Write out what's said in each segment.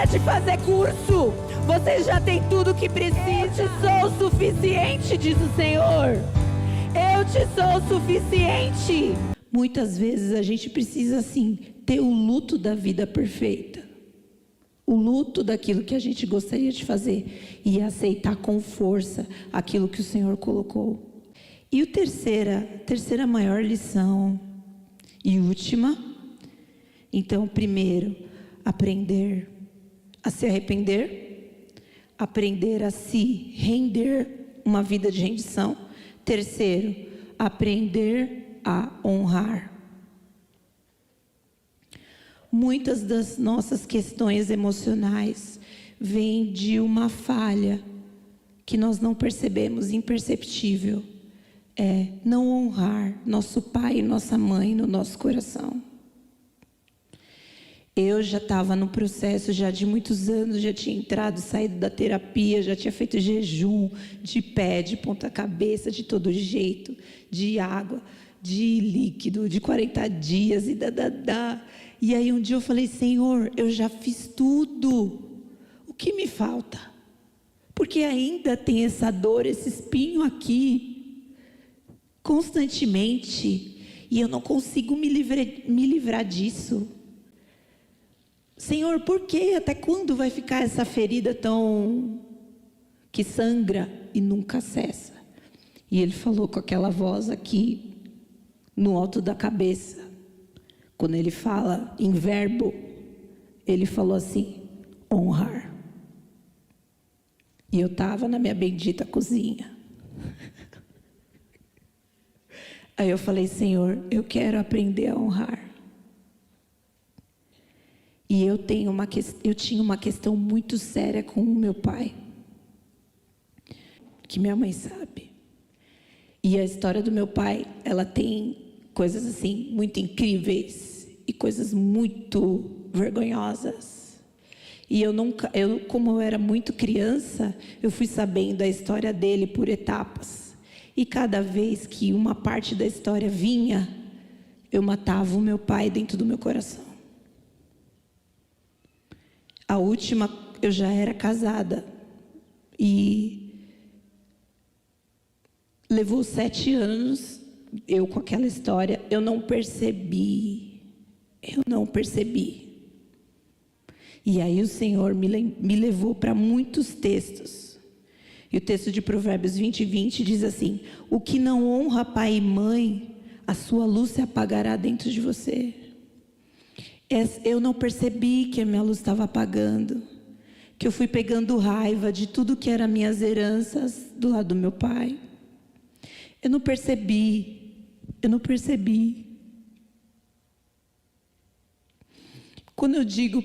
precisa de fazer curso. Você já tem tudo que precisa. Sou o suficiente, diz o Senhor. Eu te sou o suficiente. Muitas vezes a gente precisa, assim, ter o luto da vida perfeita. O luto daquilo que a gente gostaria de fazer. E aceitar com força aquilo que o Senhor colocou. E a terceira maior lição e última. Então, primeiro, aprender a se arrepender. Aprender a se render, uma vida de rendição. Terceiro, aprender a honrar. Muitas das nossas questões emocionais vêm de uma falha que nós não percebemos, imperceptível. É não honrar nosso pai e nossa mãe no nosso coração. Eu já estava no processo já de muitos anos, já tinha entrado e saído da terapia, já tinha feito jejum de pé, de ponta cabeça, de todo jeito, de água, de líquido, de 40 dias e E aí um dia eu falei, Senhor, eu já fiz tudo, o que me falta? Porque ainda tem essa dor, esse espinho aqui, constantemente, e eu não consigo me livrar disso. Senhor, por quê? Até quando vai ficar essa ferida tão... que sangra e nunca cessa? E ele falou com aquela voz aqui, no alto da cabeça. Quando ele fala em verbo, ele falou assim, honrar. E eu estava na minha bendita cozinha. Aí eu falei, Senhor, eu quero aprender a honrar. E eu tinha uma questão muito séria com o meu pai, que minha mãe sabe. E a história do meu pai, ela tem coisas assim muito incríveis e coisas muito vergonhosas. E como eu era muito criança, eu fui sabendo a história dele por etapas. E cada vez que uma parte da história vinha, eu matava o meu pai dentro do meu coração. A última, eu já era casada. E levou 7 anos, eu com aquela história, eu não percebi. E aí o Senhor me levou para muitos textos. E o texto de Provérbios 20:20 diz assim, o que não honra pai e mãe, a sua luz se apagará dentro de você. Eu não percebi que a minha luz estava apagando, que eu fui pegando raiva de tudo que era minhas heranças do lado do meu pai. Eu não percebi. Quando eu digo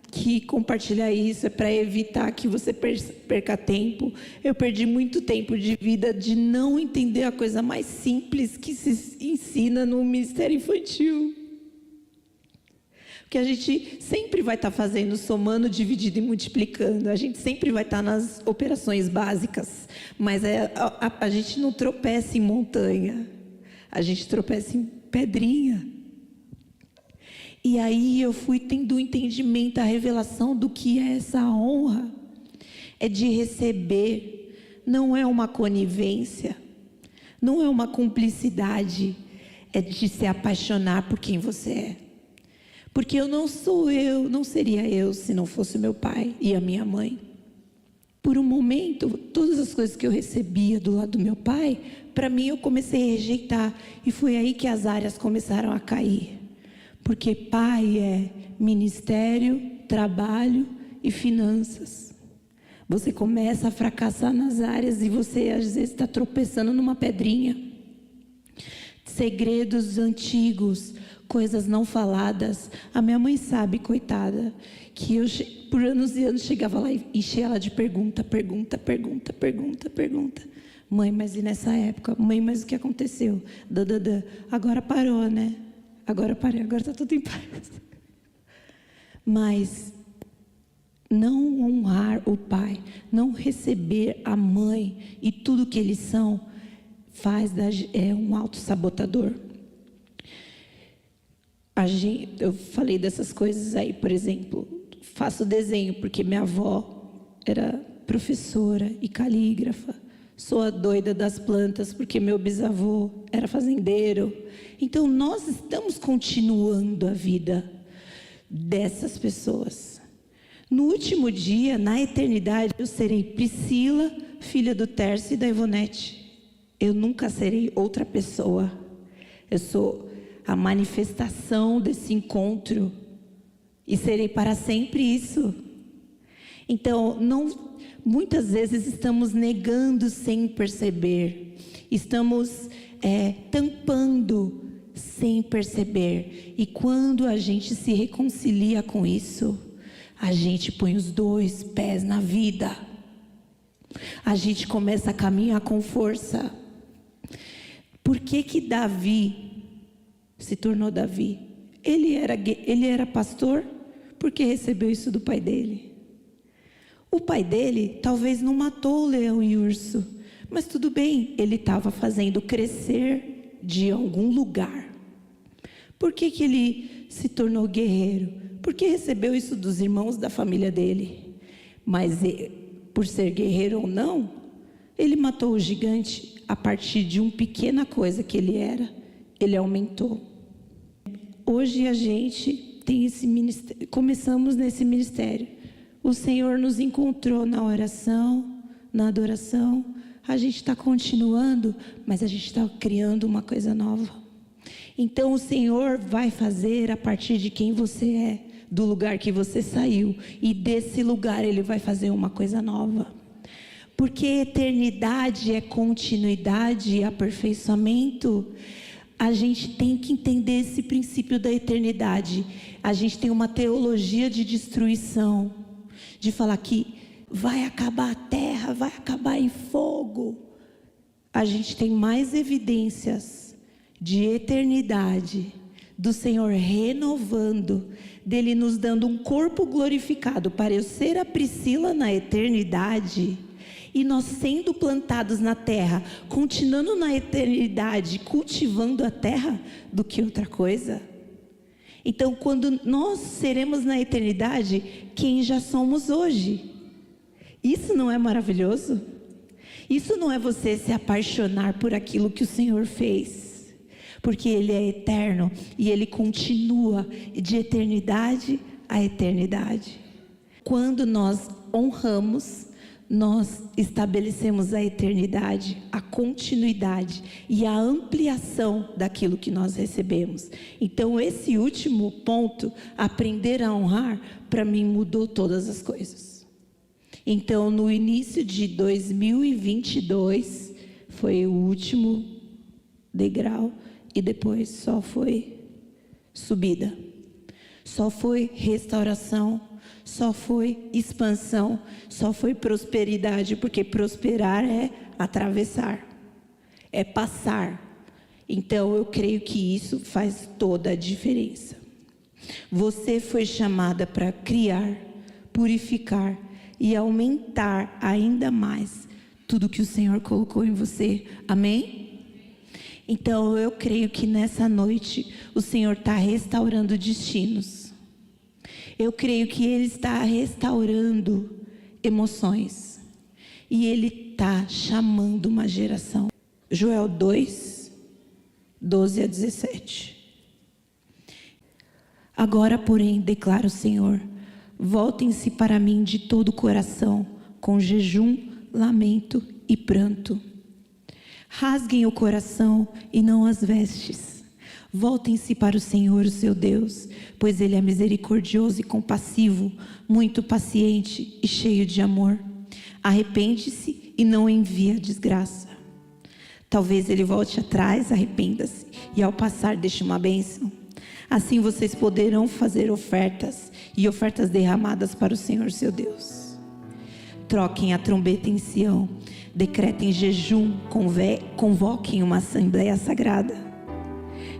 que compartilhar isso é para evitar que você perca tempo, eu perdi muito tempo de vida de não entender a coisa mais simples que se ensina no ministério infantil. Porque a gente sempre vai estar fazendo, somando, dividindo e multiplicando. A gente sempre vai estar nas operações básicas. Mas a gente não tropeça em montanha. A gente tropeça em pedrinha. E aí eu fui tendo o entendimento, a revelação do que é essa honra. É de receber. Não é uma conivência. Não é uma cumplicidade. É de se apaixonar por quem você é. Porque eu não seria eu se não fosse meu pai e a minha mãe. Por um momento, todas as coisas que eu recebia do lado do meu pai, para mim eu comecei a rejeitar. E foi aí que as áreas começaram a cair. Porque pai é ministério, trabalho e finanças. Você começa a fracassar nas áreas e você às vezes está tropeçando numa pedrinha. Segredos antigos, coisas não faladas. A minha mãe sabe, coitada, que eu por anos e anos chegava lá e enchia ela de pergunta. Mãe, mas e nessa época? Mãe, mas o que aconteceu? Agora parou, né? Agora parei, agora está tudo em paz. Mas não honrar o pai, não receber a mãe e tudo que eles são, é um autossabotador. Eu falei dessas coisas aí, por exemplo, faço desenho porque minha avó era professora e calígrafa. Sou a doida das plantas porque meu bisavô era fazendeiro. Então nós estamos continuando a vida dessas pessoas. No último dia, na eternidade, eu serei Priscila, filha do Tércio e da Ivonete. Eu nunca serei outra pessoa. Eu sou a manifestação desse encontro e serei para sempre isso. Então, muitas vezes estamos negando sem perceber, estamos tampando sem perceber. E quando a gente se reconcilia com isso, a gente põe os 2 pés na vida. A gente começa a caminhar com força. Por que Davi se tornou Davi? Ele era pastor porque recebeu isso do pai dele. O pai dele talvez não matou o leão e o urso, mas tudo bem, ele estava fazendo crescer de algum lugar. Por que ele se tornou guerreiro? Porque recebeu isso dos irmãos da família dele. Mas por ser guerreiro ou não, ele matou o gigante a partir de uma pequena coisa que ele era. Ele aumentou. Hoje a gente tem esse ministério, começamos nesse ministério. O Senhor nos encontrou na oração, na adoração. A gente está continuando, mas a gente está criando uma coisa nova. Então o Senhor vai fazer a partir de quem você é, do lugar que você saiu, e desse lugar Ele vai fazer uma coisa nova. Porque eternidade é continuidade e aperfeiçoamento. A gente tem que entender esse princípio da eternidade. A gente tem uma teologia de destruição, de falar que vai acabar a terra, vai acabar em fogo. A gente tem mais evidências de eternidade, do Senhor renovando, dele nos dando um corpo glorificado para eu ser a Priscila na eternidade, e nós sendo plantados na terra, continuando na eternidade, cultivando a terra, do que outra coisa. Então, quando nós seremos na eternidade, quem já somos hoje? Isso não é maravilhoso? Isso não é você se apaixonar por aquilo que o Senhor fez? Porque Ele é eterno e Ele continua de eternidade a eternidade. Quando nós honramos, nós estabelecemos a eternidade, a continuidade e a ampliação daquilo que nós recebemos. Então esse último ponto, aprender a honrar, para mim mudou todas as coisas. Então no início de 2022, foi o último degrau, e depois só foi subida, só foi restauração, só foi expansão, só foi prosperidade, porque prosperar é atravessar, é passar. Então eu creio que isso faz toda a diferença. Você foi chamada para criar, purificar e aumentar ainda mais tudo que o Senhor colocou em você. Amém? Então eu creio que nessa noite o Senhor está restaurando destinos. Eu creio que Ele está restaurando emoções. E Ele está chamando uma geração. Joel 2, 12 a 17. Agora, porém, declara o Senhor, voltem-se para mim de todo o coração, com jejum, lamento e pranto. Rasguem o coração e não as vestes. Voltem-se para o Senhor, o seu Deus, pois Ele é misericordioso e compassivo, muito paciente e cheio de amor. Arrepende-se e não envie a desgraça. Talvez Ele volte atrás, arrependa-se e ao passar deixe uma bênção. Assim vocês poderão fazer ofertas e ofertas derramadas para o Senhor, seu Deus. Troquem a trombeta em Sião, decretem jejum, convoquem uma assembleia sagrada.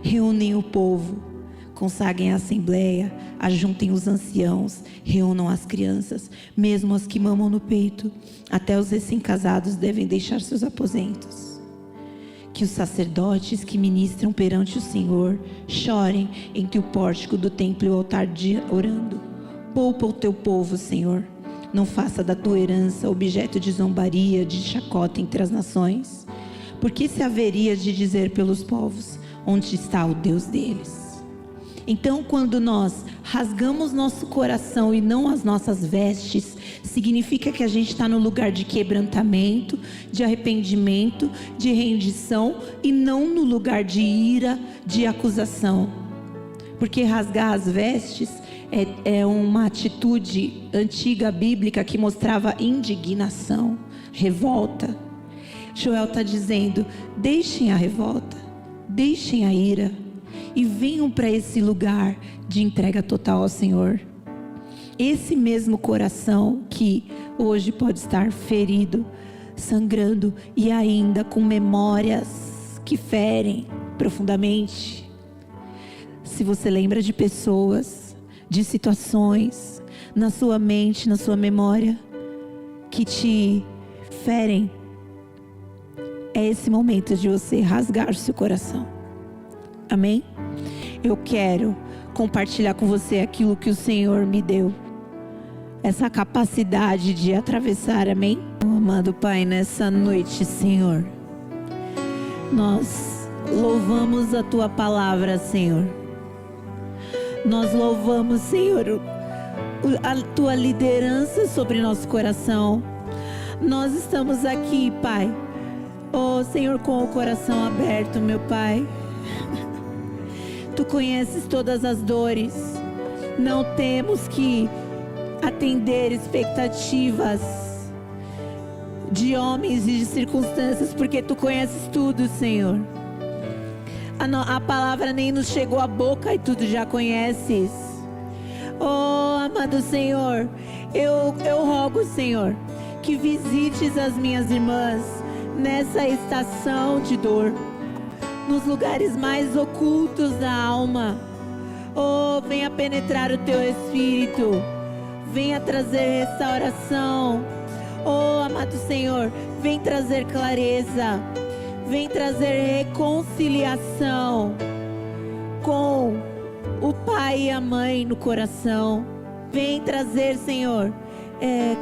Reúnem o povo, consagrem a assembleia, ajuntem os anciãos, reúnam as crianças, mesmo as que mamam no peito. Até os recém-casados devem deixar seus aposentos. Que os sacerdotes que ministram perante o Senhor chorem entre o pórtico do templo e o altar orando. Poupa o teu povo, Senhor. Não faça da tua herança objeto de zombaria, de chacota entre as nações. Porque se haveria de dizer pelos povos: onde está o Deus deles? Então, quando nós rasgamos nosso coração e não as nossas vestes, significa que a gente está no lugar de quebrantamento, de arrependimento, de rendição, e não no lugar de ira, de acusação. Porque rasgar as vestes é uma atitude antiga bíblica que mostrava indignação, revolta. Joel está dizendo: deixem a revolta, deixem a ira e venham para esse lugar de entrega total ao Senhor. Esse mesmo coração que hoje pode estar ferido, sangrando e ainda com memórias que ferem profundamente. Se você lembra de pessoas, de situações na sua mente, na sua memória, que te ferem, é esse momento de você rasgar seu coração. Amém? Eu quero compartilhar com você aquilo que o Senhor me deu, essa capacidade de atravessar. Amém? Amado Pai, nessa noite, Senhor, nós louvamos a Tua palavra, Senhor. Nós louvamos, Senhor, a Tua liderança sobre nosso coração. Nós estamos aqui, Pai, oh Senhor, com o coração aberto, meu Pai. Tu conheces todas as dores. Não temos que atender expectativas de homens e de circunstâncias, porque Tu conheces tudo, Senhor. A palavra nem nos chegou à boca e Tu já conheces. Oh, amado Senhor, eu rogo, Senhor, que visites as minhas irmãs nessa estação de dor, nos lugares mais ocultos da alma. Oh, venha penetrar o Teu Espírito, venha trazer restauração. Oh, amado Senhor, vem trazer clareza, vem trazer reconciliação com o pai e a mãe no coração. Vem trazer, Senhor,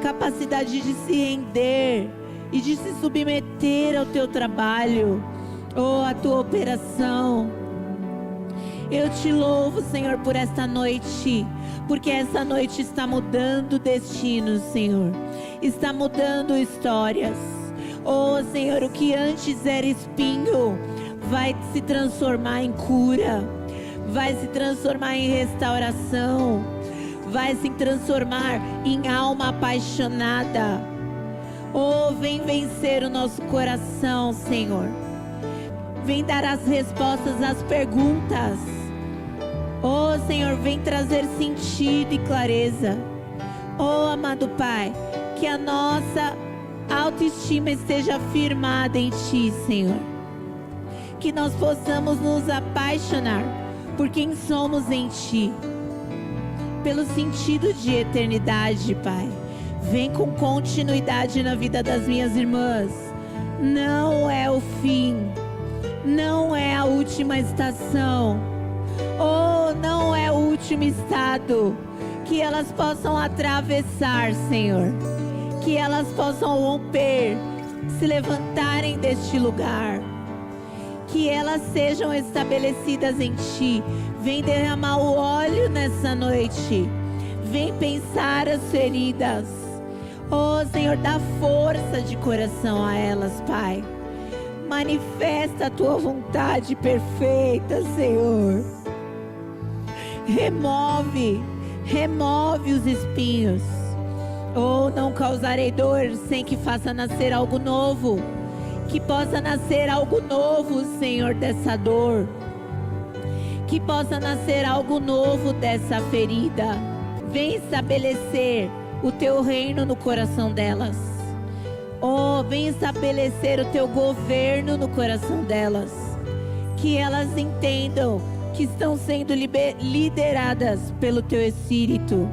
capacidade de se render e de se submeter ao Teu trabalho, ou à Tua operação. Eu Te louvo, Senhor, por esta noite, porque essa noite está mudando destinos, Senhor, está mudando histórias. Oh, Senhor, o que antes era espinho vai se transformar em cura, vai se transformar em restauração, vai se transformar em alma apaixonada. Oh, vem vencer o nosso coração, Senhor. Vem dar as respostas às perguntas. Oh, Senhor, vem trazer sentido e clareza. Oh, amado Pai, que a nossa autoestima esteja firmada em Ti, Senhor. Que nós possamos nos apaixonar por quem somos em Ti, pelo sentido de eternidade, Pai. Vem com continuidade na vida das minhas irmãs. Não é o fim, não é a última estação, oh, não é o último estado. Que elas possam atravessar, Senhor, que elas possam romper, se levantarem deste lugar, que elas sejam estabelecidas em Ti. Vem derramar o óleo nessa noite, vem pensar as feridas. Oh, Senhor, dá força de coração a elas, Pai. Manifesta a Tua vontade perfeita, Senhor. Remove os espinhos. Oh, não causarei dor sem que faça nascer algo novo. Que possa nascer algo novo, Senhor, dessa dor. Que possa nascer algo novo dessa ferida. Vem estabelecer o Teu reino no coração delas. Oh, vem estabelecer o Teu governo no coração delas. Que elas entendam que estão sendo lideradas pelo Teu Espírito.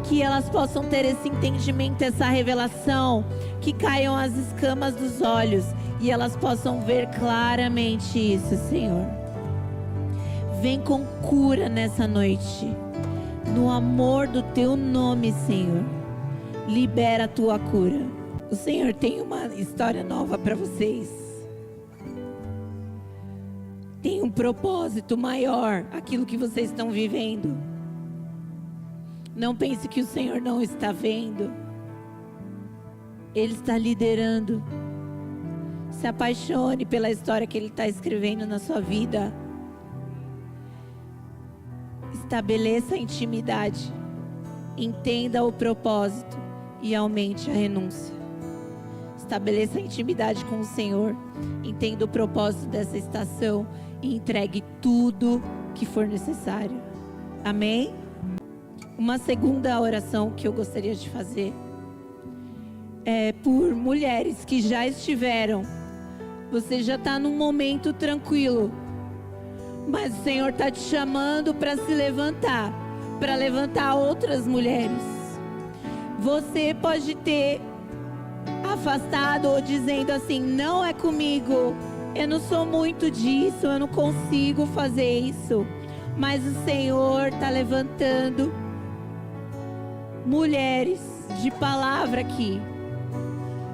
Que elas possam ter esse entendimento, essa revelação. Que caiam as escamas dos olhos e elas possam ver claramente isso, Senhor. Vem com cura nessa noite. No amor do teu nome, Senhor, libera a tua cura. O Senhor tem uma história nova para vocês. Tem um propósito maior, aquilo que vocês estão vivendo. Não pense que o Senhor não está vendo. Ele está liderando. Se apaixone pela história que Ele está escrevendo na sua vida. Estabeleça a intimidade. Entenda o propósito e aumente a renúncia. Estabeleça a intimidade com o Senhor. Entenda o propósito dessa estação e entregue tudo que for necessário. Amém? Uma segunda oração que eu gostaria de fazer é por mulheres que já estiveram. Você já está num momento tranquilo, mas o Senhor está te chamando para se levantar, para levantar outras mulheres. Você pode ter afastado ou dizendo assim: não é comigo, eu não sou muito disso, eu não consigo fazer isso. Mas o Senhor está levantando mulheres de palavra aqui,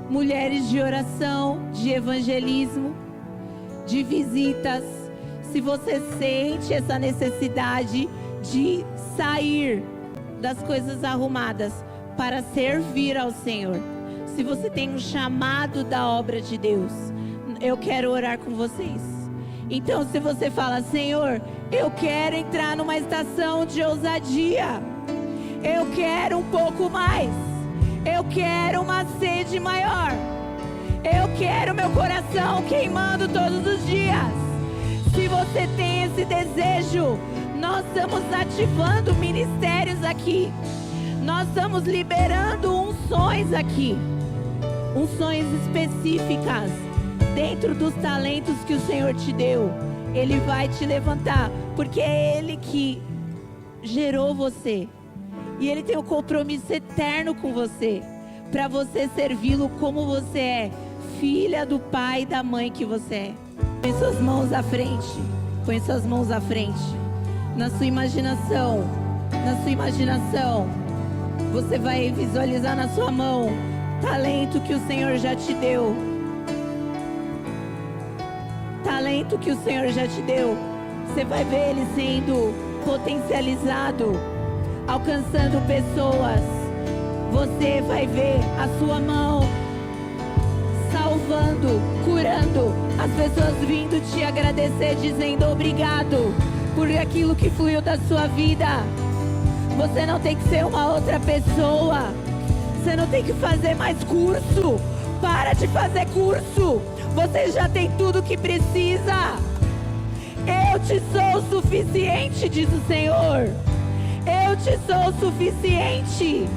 mulheres de oração, de evangelismo, de visitas. Se você sente essa necessidade de sair das coisas arrumadas para servir ao Senhor, se você tem um chamado da obra de Deus, eu quero orar com vocês. Então, se você fala: Senhor, eu quero entrar numa estação de ousadia, eu quero um pouco mais, eu quero uma sede maior, eu quero meu coração queimando todos os dias. Se você tem esse desejo, nós estamos ativando ministérios aqui. Nós estamos liberando unções aqui. Unções específicas dentro dos talentos que o Senhor te deu. Ele vai te levantar, porque é Ele que gerou você. E Ele tem um compromisso eterno com você, para você servi-lo como você é, filha do pai e da mãe que você é. Põe suas mãos à frente. Põe suas mãos à frente. Na sua imaginação, você vai visualizar na sua mão talento que o Senhor já te deu. Talento que o Senhor já te deu. Você vai ver ele sendo potencializado, alcançando pessoas. Você vai ver a sua mão salvando, curando, as pessoas vindo te agradecer, dizendo obrigado por aquilo que fluiu da sua vida. Você não tem que ser uma outra pessoa. Você não tem que fazer mais curso. Para de fazer curso. Você já tem tudo que precisa. Eu te sou o suficiente, diz o Senhor. Eu te sou o suficiente.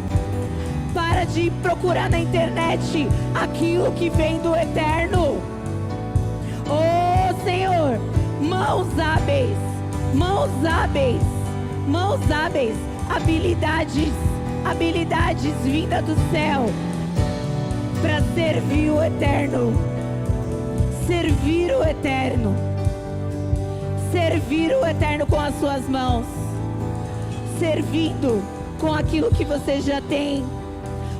Para de procurar na internet aquilo que vem do eterno. Oh, Senhor, mãos hábeis, mãos hábeis, mãos hábeis, habilidades vindas do céu para servir o eterno. Servir o eterno. Servir o eterno com as suas mãos. Servindo com aquilo que você já tem.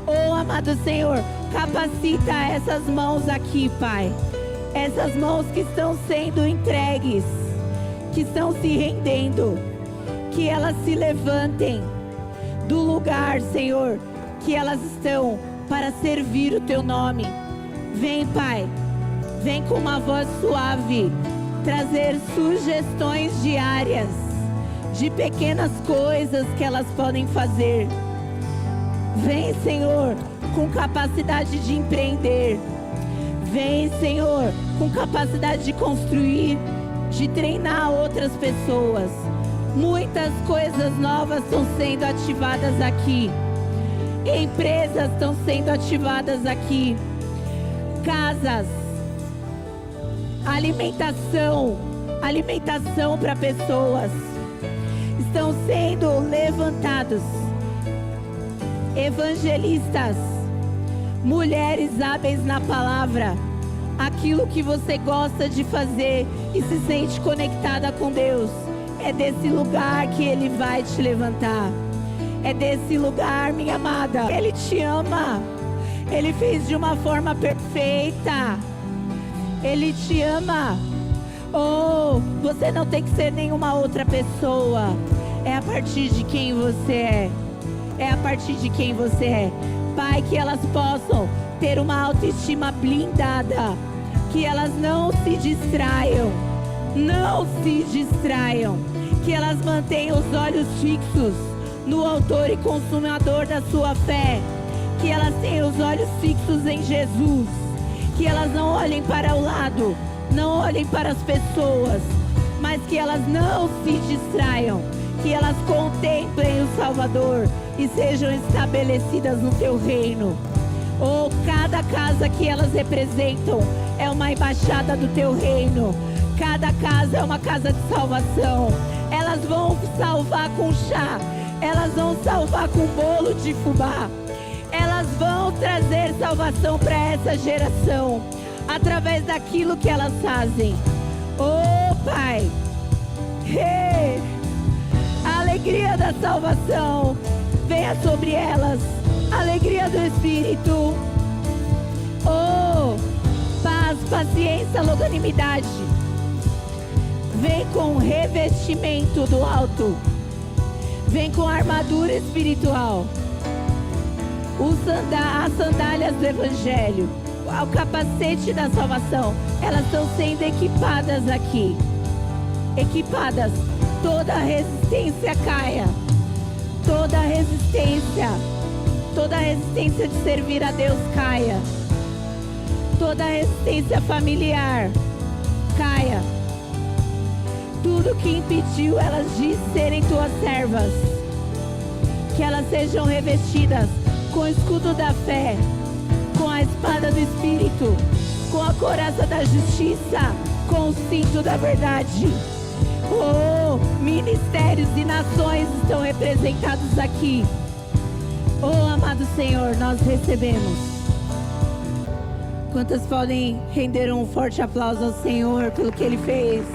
Oh, amado Senhor, capacita essas mãos aqui, Pai. Essas mãos que estão sendo entregues, que estão se rendendo, que elas se levantem do lugar, Senhor, que elas estão para servir o Teu nome. Vem, Pai, vem com uma voz suave, trazer sugestões diárias de pequenas coisas que elas podem fazer. Vem, Senhor, com capacidade de empreender. Vem, Senhor, com capacidade de construir, de treinar outras pessoas. Muitas coisas novas estão sendo ativadas aqui. Empresas estão sendo ativadas aqui. Casas. Alimentação para pessoas. Estão sendo levantados. Evangelistas, mulheres hábeis na palavra, aquilo que você gosta de fazer e se sente conectada com Deus, É desse lugar que Ele vai te levantar. É desse lugar, minha amada. Ele te ama. Ele fez de uma forma perfeita. Ele te ama. Oh, você não tem que ser nenhuma outra pessoa. É a partir de quem você é. É a partir de quem você é. Pai, que elas possam ter uma autoestima blindada. Que elas não se distraiam. Não se distraiam. Que elas mantenham os olhos fixos no autor e consumador da sua fé. Que elas tenham os olhos fixos em Jesus. Que elas não olhem para o lado, não olhem para as pessoas, mas que elas não se distraiam. Que elas contemplem o Salvador e sejam estabelecidas no teu reino. Oh, cada casa que elas representam é uma embaixada do teu reino. Cada casa é uma casa de salvação. Elas vão salvar com chá. Elas vão salvar com bolo de fubá. Elas vão trazer salvação para essa geração através daquilo que elas fazem. Oh, Pai, hey, a alegria da salvação venha sobre elas. A alegria do Espírito. Oh, paz, paciência, longanimidade. Vem com revestimento do alto. Vem com armadura espiritual. As sandálias do Evangelho, o capacete da salvação, elas estão sendo equipadas aqui. Equipadas. Toda a resistência caia. Toda a resistência de servir a Deus caia. Toda a resistência familiar caia. Tudo que impediu elas de serem tuas servas, que elas sejam revestidas com o escudo da fé, com a espada do Espírito, com a couraça da justiça, com o cinto da verdade. Oh, ministérios e nações estão representados aqui. Oh, amado Senhor, nós recebemos. Quantas podem render um forte aplauso ao Senhor pelo que Ele fez?